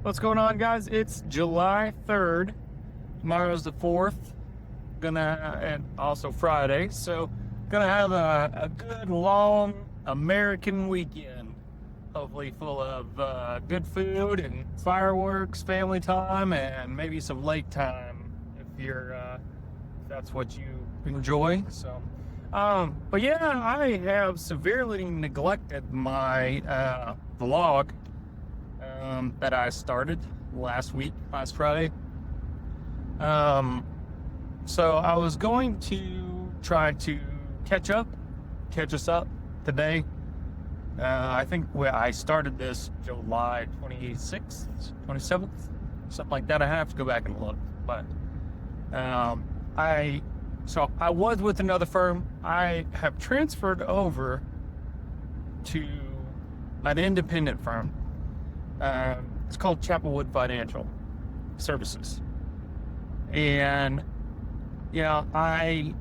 What's going on, guys? It's July 3rd. Tomorrow's the 4th. And also Friday. So, gonna have a good, long American weekend. Hopefully full of good food and fireworks, family time, and maybe some lake time if that's what you enjoy. So, but yeah, I have severely neglected my vlog that I started last Friday. So I was going to try to catch us up today. I think I started this July 26th, 27th, something like that. I have to go back and look, but I was with another firm. I have transferred over to an independent firm. It's called Chapelwood Financial Services. And yeah, I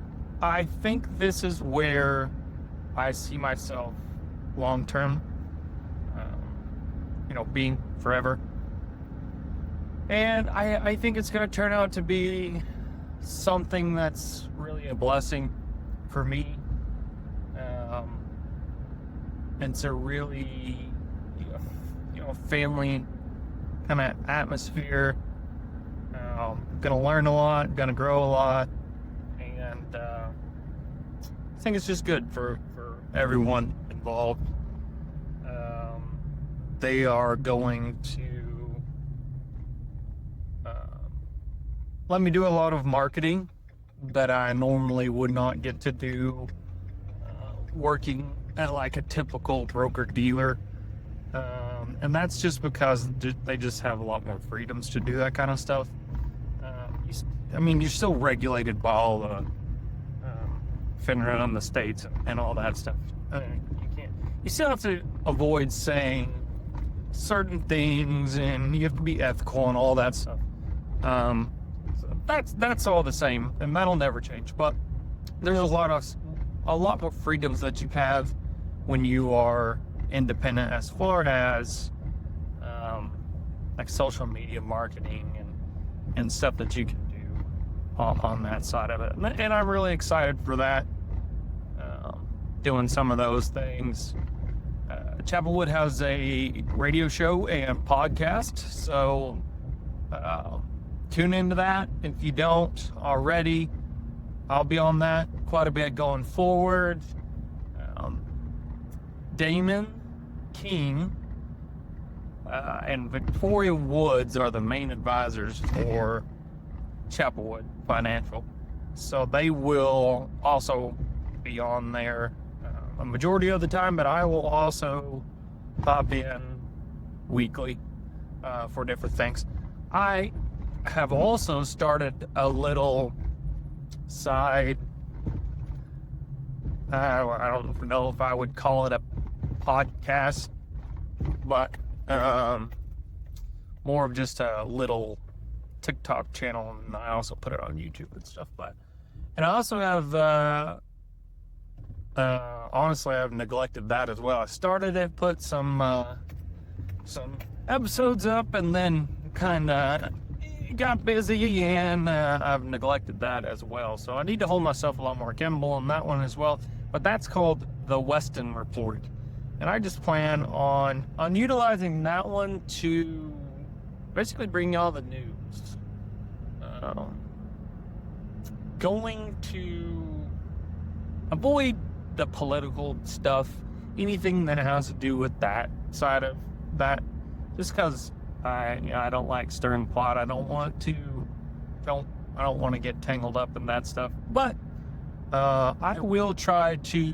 think this is where I see myself long term, being forever. And I think it's going to turn out to be something that's really a blessing for me. And it's a really, family kind of atmosphere. Gonna learn a lot, gonna grow a lot, and I think it's just good for everyone involved. They are going to let me do a lot of marketing that I normally would not get to do working at like a typical broker-dealer. And that's just because they just have a lot more freedoms to do that kind of stuff. You're still regulated by all the FINRA in the states and all that stuff. You still have to avoid saying certain things, and you have to be ethical and all that stuff. So that's all the same, and that'll never change. But there's a lot more freedoms that you have when you are independent, as far as like social media marketing and stuff that you can do on that side of it. And I'm really excited for that, doing some of those things. Chapelwood has a radio show and podcast, so tune into that. If you don't already, I'll be on that quite a bit going forward. Damon King and Victoria Woods are the main advisors for Chapelwood Financial, so they will also be on there a majority of the time, but I will also pop in weekly for different things. I have also started a little side, I don't know if I would call it a podcast, but more of just a little TikTok channel, and I also put it on YouTube and stuff. And I also have honestly, I've neglected that as well. I started it, put some episodes up, and then kind of got busy, and I've neglected that as well. So I need to hold myself a lot more accountable on that one as well. But that's called the Weston Report. And I just plan on utilizing that one to basically bring y'all the news. Going to avoid the political stuff, anything that has to do with that side of that, just because I don't like stirring pot. I don't want to get tangled up in that stuff. But I will try to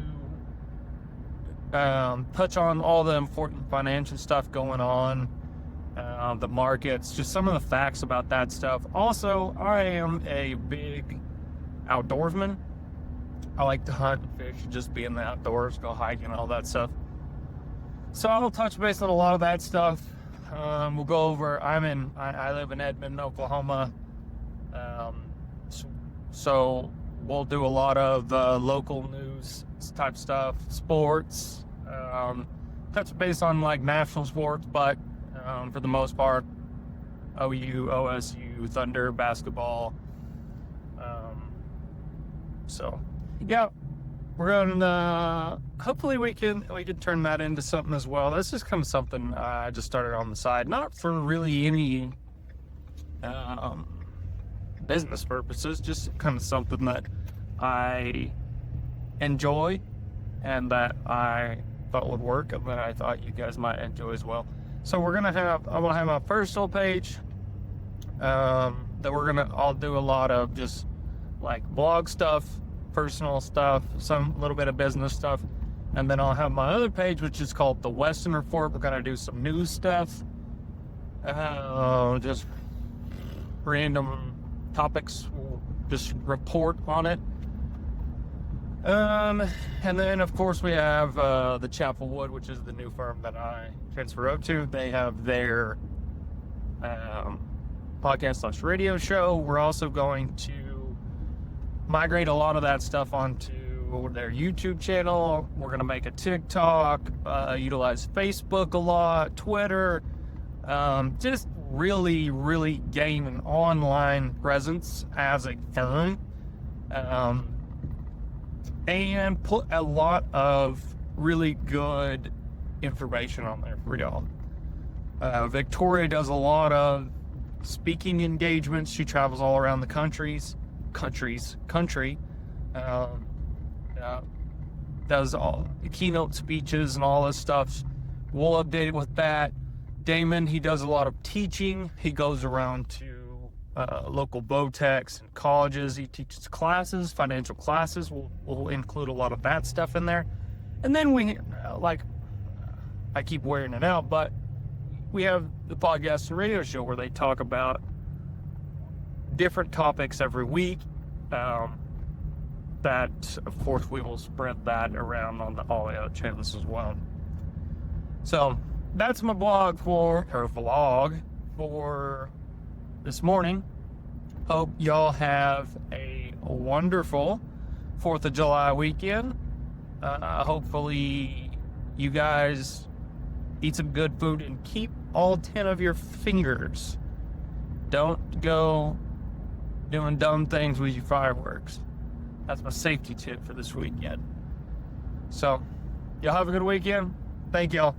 touch on all the important financial stuff going on, the markets, just some of the facts about that stuff. Also, I am a big outdoorsman. I like to hunt and fish, just be in the outdoors, go hiking, all that stuff. So I'll touch base on a lot of that stuff. We'll go over, I live in Edmond, Oklahoma. So we'll do a lot of local news type stuff, sports, touch base on like national sports, but for the most part, OU, OSU, Thunder basketball. So, yeah, we're gonna hopefully we can turn that into something as well. This is kind of something I just started on the side, not for really any business purposes, just kind of something that I enjoy and that I thought would work and that I thought you guys might enjoy as well. So I'm gonna have my personal page that I'll do a lot of just like blog stuff, personal stuff, some little bit of business stuff, and then I'll have my other page, which is called the Western Report. We're gonna do some news stuff, just random topics. We'll just report on it. And then of course we have the Chapel Wood, which is the new firm that I transferred up to. They have their podcast/radio show. We're also going to migrate a lot of that stuff onto their YouTube channel. We're going to make a TikTok, utilize Facebook a lot, Twitter, just really gain an online presence as a firm, and put a lot of really good information on there for y'all. Victoria does a lot of speaking engagements. She travels all around the country, does all the keynote speeches and all this stuff. We'll update it with that. Damon, he does a lot of teaching. He goes around to local BOTECs and colleges. He teaches classes, financial classes. We'll include a lot of that stuff in there. And then we, I keep wearing it out, but we have the podcast and radio show where they talk about different topics every week. That, of course, we will spread that around on all the other channels as well. So that's my vlog for this morning. Hope y'all have a wonderful 4th of July weekend. Hopefully you guys eat some good food and keep all 10 of your fingers. Don't go doing dumb things with your fireworks. That's my safety tip for this weekend. So, y'all have a good weekend. Thank y'all.